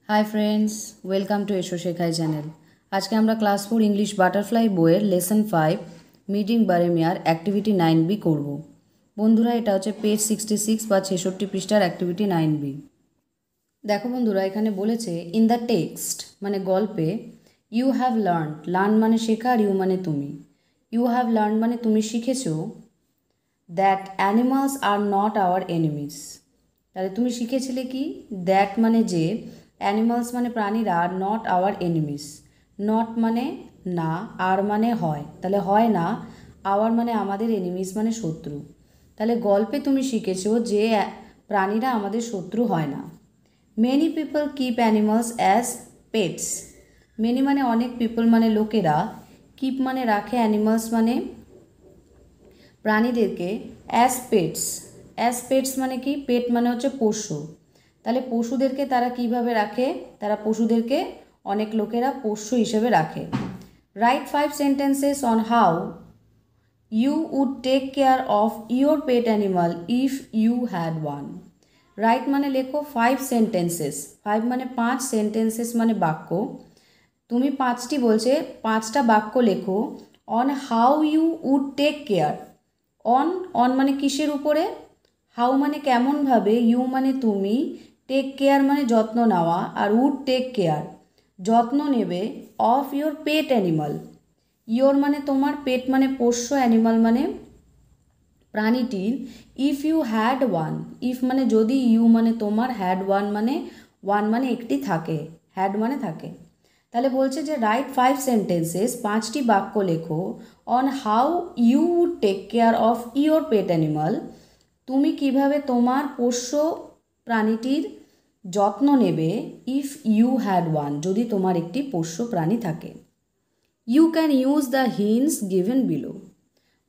Hi friends, welcome to এসো শেখাই channel. আজকে আমরা ক্লাস 4 ইংলিশ বাটারফ্লাই বইয়ের লেসন 5 মিটিং বারেমিয়ার অ্যাক্টিভিটি 9B করব। বন্ধুরা, এটা হচ্ছে পেজ 66 বা 66 পৃষ্ঠার অ্যাক্টিভিটি 9B। দেখো বন্ধুরা, এখানে বলেছে ইন দ্য টেক্সট মানে গল্পে ইউ হ্যাভ লার্ন, লার্ন মানে শেখা আর ইউ মানে তুমি। ইউ হ্যাভ লার্ন মানে তুমি শিখেছো that animals are not our enemies. তাহলে তুমি শিখেছিলে কি? দ্যাট মানে যে, অ্যানিমালস মানে প্রাণীরা, are not our enemies. Not মানে না, আর মানে হয়, তাহলে হয় না। আওয়ার মানে আমাদের, এনিমিস মানে শত্রু। তাহলে গল্পে তুমি শিখেছো যে প্রাণীরা আমাদের শত্রু হয় না। Many people keep animals as pets. Many মানে অনেক, পিপল মানে লোকেরা, কিপ মানে রাখে, অ্যানিমালস মানে প্রাণীদেরকে, অ্যাজ পেটস। অ্যাজ পেটস মানে কি? পেট মানে হচ্ছে পোষ্য। তাহলে পশুদেরকে তারা কিভাবে রাখে? তারা পশুদেরকে অনেক লোকেরা পোষ্য হিসেবে রাখে। Write 5 sentences on how you would take care of your pet animal if you had one. Write মানে লেখো 5 সেন্টেন্সেস। 5 মানে 5, সেন্টেন্সেস মানে বাক্য। তুমি 5টি বলছে, 5টা বাক্য লেখো on how you would take care. On, on মানে কিসের উপরে? হাউ মানে কেমনভাবে, ইউ মানে তুমি, টেক কেয়ার মানে যত্ন নেওয়া, আর উড টেক কেয়ার যত্ন নেবে, of your pet animal. Your মানে তোমার, পেট মানে পোষ্য, অ্যানিমাল মানে প্রাণীটির। If you had one, if মানে যদি, ইউ মানে তোমার, হ্যাড ওয়ান মানে একটি থাকে, হ্যাড মানে থাকে। তাহলে বলছে যে রাইট 5 সেন্টেন্সেস, 5টি বাক্য লেখো on how you would take care of your pet animal. তুমি কিভাবে তোমার পোষ্য প্রাণীটির যত্ন নেবে, ইফ ইউ হ্যাড ওয়ান, যদি তোমার একটি পোষ্য প্রাণী থাকে। You can use the hints given below.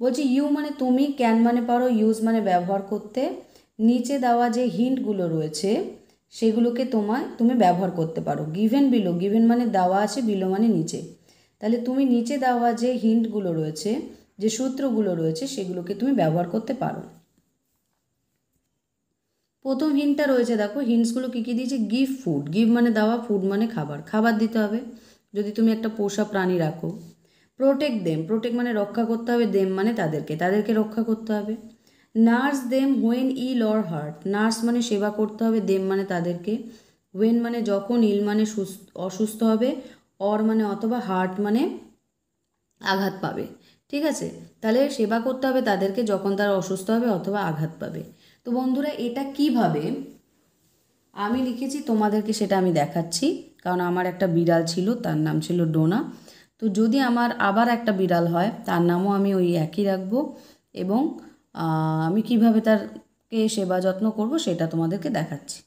বলছি ইউ মানে তুমি, ক্যান মানে পারো, ইউজ মানে ব্যবহার করতে। নিচে দেওয়া যে হিন্টগুলো রয়েছে সেগুলোকে তুমি ব্যবহার করতে পারো। গিভেন বিলো, গিভেন মানে দেওয়া আছে, বিলো মানে নিচে। তাহলে তুমি নিচে দেওয়া যে হিন্টগুলো রয়েছে, যে সূত্রগুলো রয়েছে, সেগুলোকে তুমি ব্যবহার করতে পারো। প্রথম হিন্টটা রয়েছে, দেখো হিন্টসগুলো কী কী দিয়েছে। গিভ ফুড, গিভ মানে দেওয়া, ফুড মানে খাবার, খাবার দিতে হবে যদি তুমি একটা পোষা প্রাণী রাখো। প্রোটেক্ট দেম, প্রোটেক্ট মানে রক্ষা করতে হবে, দেম মানে তাদেরকে, তাদেরকে রক্ষা করতে হবে। Nurse them when ill or hurt, nurse মানে সেবা করতে হবে, দেম মানে তাদেরকে, হোয়েন মানে যখন, ইল মানে অসুস্থ হবে, অর মানে অথবা, হার্ট মানে আঘাত পাবে। ঠিক আছে, তাহলে সেবা করতে হবে তাদেরকে যখন তারা অসুস্থ হবে অথবা আঘাত পাবে। তো বন্ধুরা, এটা কিভাবে আমি লিখেছি তোমাদেরকে সেটা আমি দেখাচ্ছি। কারণ আমার একটা বিড়াল ছিল, তার নাম ছিল ডোনা। তো যদি আমার আবার একটা বিড়াল হয়, তার নামও আমি ওই একই রাখবো, এবং আমি কিভাবে তারকে সেবা যত্ন করব সেটা তোমাদেরকে দেখাচ্ছি।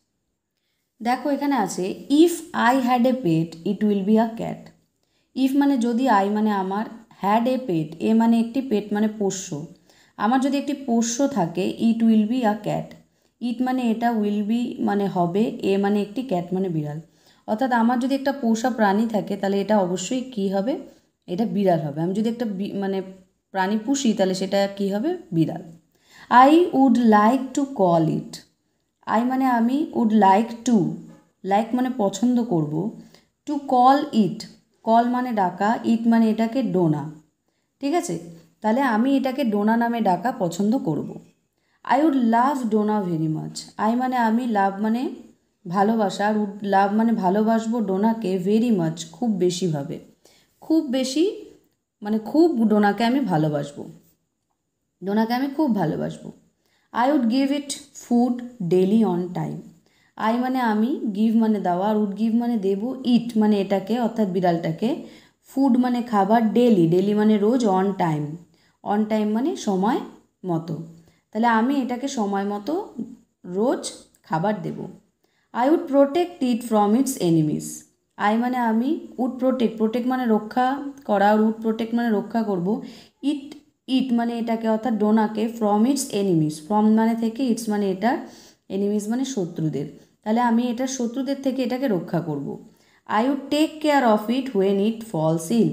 দেখো এখানে আছে, if I had a pet it will be a cat. If মানে যদি, আই মানে আমার, হ্যাড এ পেট, এ মানে একটি, পেট মানে পোষ্য। আমার যদি একটি পোষ্য থাকে, it will be a cat. It মানে এটা, উইল বি মানে হবে, এ মানে একটি, ক্যাট মানে বিড়াল। অর্থাৎ আমার যদি একটা পোষা প্রাণী থাকে তাহলে এটা অবশ্যই কী হবে? এটা বিড়াল হবে। আমি যদি একটা মানে প্রাণী পুষি তাহলে সেটা কী হবে? বিড়াল। I would like to call it. I মানে আমি, উড লাইক টু, লাইক মানে পছন্দ করব, টু কল ইট, কল মানে ডাকা, ইট মানে এটাকে ডোনা। ঠিক আছে, তাহলে আমি এটাকে ডোনা নামে ডাকা পছন্দ করব। I would love Dona very much. I মানে আমি, লাভ মানে ভালোবাসা, আর উড লাভ মানে ভালোবাসবো ডোনাকে, ভেরি মাচ খুব বেশিভাবে, খুব বেশি মানে খুব, ডোনাকে আমি ভালোবাসবো, ডোনাকে আমি খুব ভালোবাসবো। I would give it food daily on time. I মানে আমি, গিভ মানে দেওয়া, আর উড গিভ মানে দেবো, ইট মানে এটাকে অর্থাৎ বিড়ালটাকে, ফুড মানে খাবার, ডেলি, ডেলি মানে রোজ, অন টাইম, অন টাইম মানে সময় মতো। তাহলে আমি এটাকে সময় মতো রোজ খাবার দেব। I would protect it from its enemies. I মানে আমি, উড প্রোটেক্ট, প্রোটেক্ট মানে রক্ষা করা, আর উড প্রোটেক্ট মানে রক্ষা করব। ইট, ইট মানে এটাকে অর্থাৎ ডোনাকে, ফ্রম ইটস এনিমিস, ফ্রম মানে থেকে, ইটস মানে এটার, এনিমিস মানে শত্রুদের। তাহলে আমি এটার শত্রুদের থেকে এটাকে রক্ষা করব। I would take care of it when it falls ill.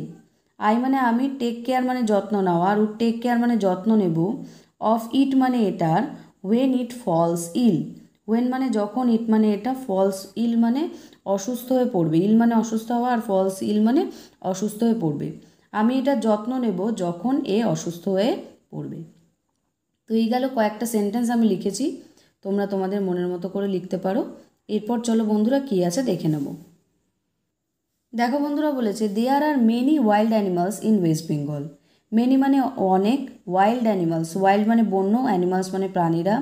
I মানে আমি, টেক কেয়ার মানে যত্ন নেওয়া, আর উড টেক কেয়ার মানে যত্ন নেব, অফ ইট মানে এটার, when it falls ill, when মানে যখন, ইট মানে এটা, ফলস ইল মানে অসুস্থ হয়ে পড়বে। ইল মানে অসুস্থ হওয়া, আর ফলস ইল মানে অসুস্থ হয়ে পড়বে। আমি এটার যত্ন নেব যখন এ অসুস্থ হয়ে পড়বে। তো এই গেল কয়েকটা সেন্টেন্স আমি লিখেছি, তোমরা তোমাদের মনের মতো করে লিখতে পারো। এরপর চলো বন্ধুরা কী আছে দেখে নেব। দেখো বন্ধুরা বলেছে there are many wild animals in West Bengal. Many মানে অনেক, ওয়াইল্ড অ্যানিমালস, ওয়াইল্ড মানে বন্য, অ্যানিমালস মানে প্রাণীরা,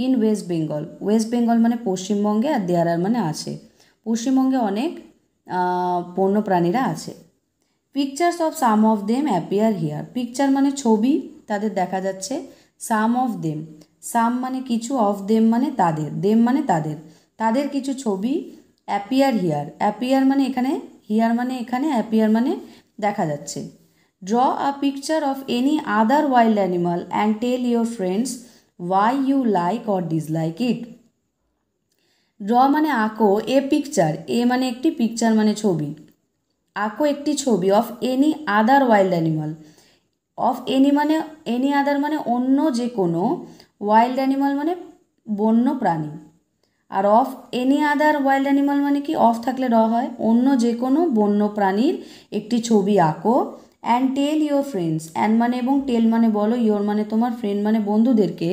ইন ওয়েস্ট বেঙ্গল, ওয়েস্ট বেঙ্গল মানে পশ্চিমবঙ্গে, আর দেয়ার আর মানে আছে, পশ্চিমবঙ্গে অনেক বন্য প্রাণীরা আছে। Pictures of some of them appear here. Picture মানে ছবি, তাদের দেখা যাচ্ছে। সাম অফ দেম, সাম মানে কিছু, অফ দেম মানে তাদের, দেম মানে তাদের, তাদের কিছু ছবি অ্যাপিয়ার হিয়ার। অ্যাপিয়ার মানে এখানে, হিয়ার মানে এখানে, অ্যাপিয়ার মানে দেখা যাচ্ছে। Draw a picture of any other wild animal and tell your friends why you like or dislike it. Draw মানে আঁকো, এ পিকচার, এ মানে একটি, পিকচার মানে ছবি, আঁকো একটি ছবি, of any other wild animal, of any মানে এনি আদার মানে অন্য যে কোনো, ওয়াইল্ড অ্যানিমাল মানে বন্য প্রাণী, আর of any other wild animal মানে কি, অফ থাকলে র হয়, অন্য যে কোনো বন্য প্রাণীর একটি ছবি আঁকো। And tell your friends, and মানে এবং, টেল মানে বলো, ইয়োর মানে তোমার, ফ্রেন্ড মানে বন্ধুদেরকে,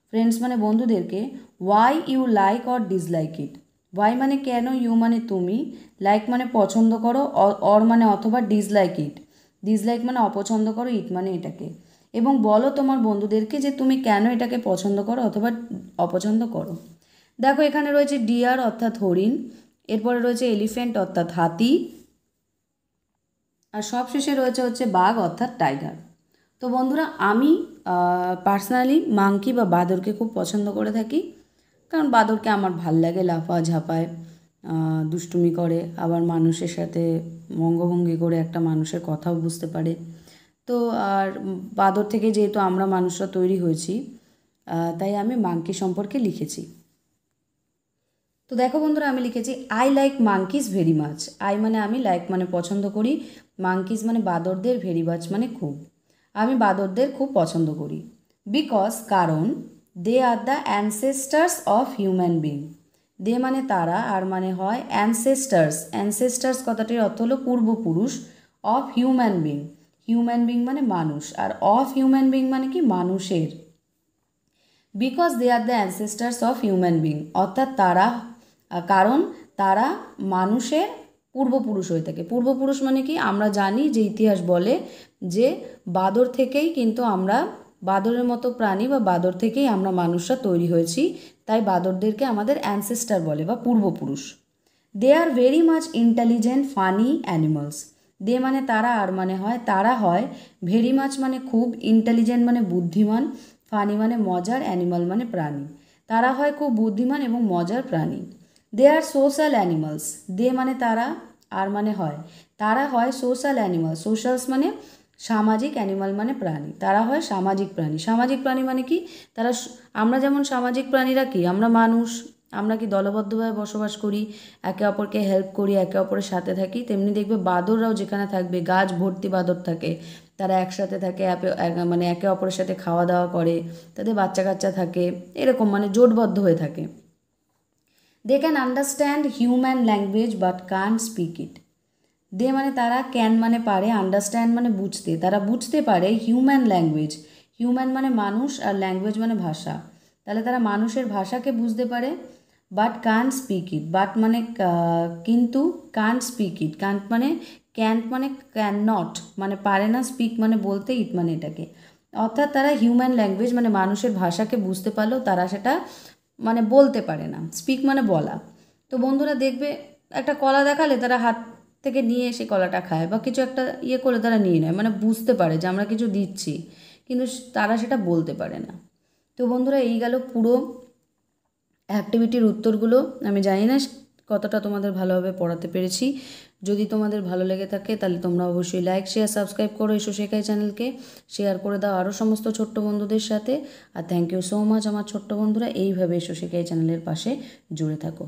ফ্রেন্ডস মানে বন্ধুদেরকে, why you like or dislike it. Why মানে কেন, ইউ মানে তুমি, লাইক মানে পছন্দ করো, অর মানে অথবা, ডিসলাইক ইট, ডিসলাইক মানে অপছন্দ করো, ইট মানে এটাকে, এবং বলো তোমার বন্ধুদেরকে যে তুমি কেন এটাকে পছন্দ করো অথবা অপছন্দ করো। দেখো এখানে রয়েছে ডিয়ার অর্থাৎ হরিণ, এরপরে রয়েছে এলিফ্যান্ট অর্থাৎ হাতি, আর সবশেষে রয়েছে হচ্ছে বাঘ অর্থাৎ টাইগার। তো বন্ধুরা আমি পার্সোনালি মাংকি বা বাঁদরকে খুব পছন্দ করে থাকি, কারণ বাঁদরকে আমার ভাল লাগে, লাফা ঝাঁপায়, দুষ্টুমি করে, আবার মানুষের সাথে অঙ্গভঙ্গি করে একটা মানুষের কথাও বুঝতে পারে। তো আর বাঁদর থেকে যেহেতু আমরা মানুষরা তৈরি হয়েছি, তাই আমি মাংকি সম্পর্কে লিখেছি। তো দেখো বন্ধুরা আমি লিখেছি I like monkeys very much. I মানে আমি, লাইক মানে পছন্দ করি, মাংকিজ মানে বাঁদরদের, ভেরি মাচ মানে খুব, আমি বাঁদরদের খুব পছন্দ করি। বিকজ কারণ, they are the ancestors of human being. They মানে তারা, আর মানে হয় অ্যানসেস্টার্স, অ্যানসেস্টার্স কথাটির অর্থ হলো পূর্বপুরুষ, of human being, human being মানে মানুষ, আর অফ হিউম্যান বিং মানে কি মানুষের। Because they are the ancestors of human being অর্থাৎ তারা, কারণ তারা মানুষের পূর্বপুরুষ হয়ে থাকে। পূর্বপুরুষ মানে কি, আমরা জানি যে ইতিহাস বলে যে বাঁদর থেকেই কিন্তু আমরা, বাঁদরের মতো প্রাণী বা বাঁদর থেকেই আমরা মানুষরা তৈরি হয়েছি, তাই বাঁদরদেরকে আমাদের অ্যানসেস্টার বলে বা পূর্বপুরুষ। They are very much intelligent funny animals. They মানে তারা, আর মানে হয়, তারা হয়, ভেরি মাচ মানে খুব, ইন্টেলিজেন্ট মানে বুদ্ধিমান, ফানি মানে মজার, অ্যানিমাল মানে প্রাণী, তারা হয় খুব বুদ্ধিমান এবং মজার প্রাণী। দে আর সোশ্যাল অ্যানিমালস। দে মানে তারা, আর মানে হয়, তারা হয় সোশ্যাল অ্যানিমাল, সোশ্যালস মানে সামাজিক, অ্যানিমাল মানে প্রাণী, তারা হয় সামাজিক প্রাণী। সামাজিক প্রাণী মানে কি, তারা, আমরা যেমন সামাজিক প্রাণীরা কি, আমরা মানুষ, আমরা কি দলবদ্ধভাবে বসবাস করি, একে অপরকে হেল্প করি, একে অপরের সাথে থাকি, তেমনি দেখবে বাঁদররাও যেখানে থাকবে, গাছ ভর্তি বাঁদর থাকে, তারা একসাথে থাকে, মানে একে অপরের সাথে খাওয়া দাওয়া করে, তাদের বাচ্চা কাচ্চা থাকে, এরকম মানে জোটবদ্ধ হয়ে থাকে। They can understand human language but can't speak it. They মানে তারা, ক্যান মানে পারে, আন্ডারস্ট্যান্ড মানে বুঝতে, তারা বুঝতে পারে হিউম্যান ল্যাঙ্গুয়েজ, হিউম্যান মানে মানুষ, আর ল্যাঙ্গুয়েজ মানে ভাষা, তাহলে তারা মানুষের ভাষাকে বুঝতে পারে। But can't speak it, but মানে কিন্তু, কান্ট স্পিক ইট, কান্ট মানে ক্যান্ট মানে ক্যান নট মানে পারে না, স্পিক মানে বলতে, ইট মানে এটাকে, অর্থাৎ তারা হিউম্যান ল্যাঙ্গুয়েজ মানে মানুষের ভাষাকে বুঝতে পারলেও তারা সেটা মানে বলতে পারে না। স্পিক মানে বলা। তো বন্ধুরা দেখবে একটা কলা দেখালে তারা হাত থেকে নিয়ে এসে কলাটা খায়, বা কিছু একটা ইয়ে করে তারা নিয়ে নেয়, মানে বুঝতে পারে যে আমরা কিছু দিচ্ছি, কিন্তু তারা সেটা বলতে পারে না। তো বন্ধুরা এই গেল পুরো অ্যাক্টিভিটির উত্তরগুলো। আমি জানি না কতটা তোমাদের ভালোভাবে পড়াতে পেরেছি। যদি তোমাদের ভালো লেগে থাকে তাহলে তোমরা অবশ্যই লাইক, শেয়ার, সাবস্ক্রাইব করো এসো শেখাই চ্যানেলকে, শেয়ার করে দাও আরও সমস্ত ছোট্ট বন্ধুদের সাথে। আর থ্যাংক ইউ সো মাচ আমার ছোট্ট বন্ধুরা, এইভাবে এসো শেখাই চ্যানেলের পাশে জুড়ে থাকো।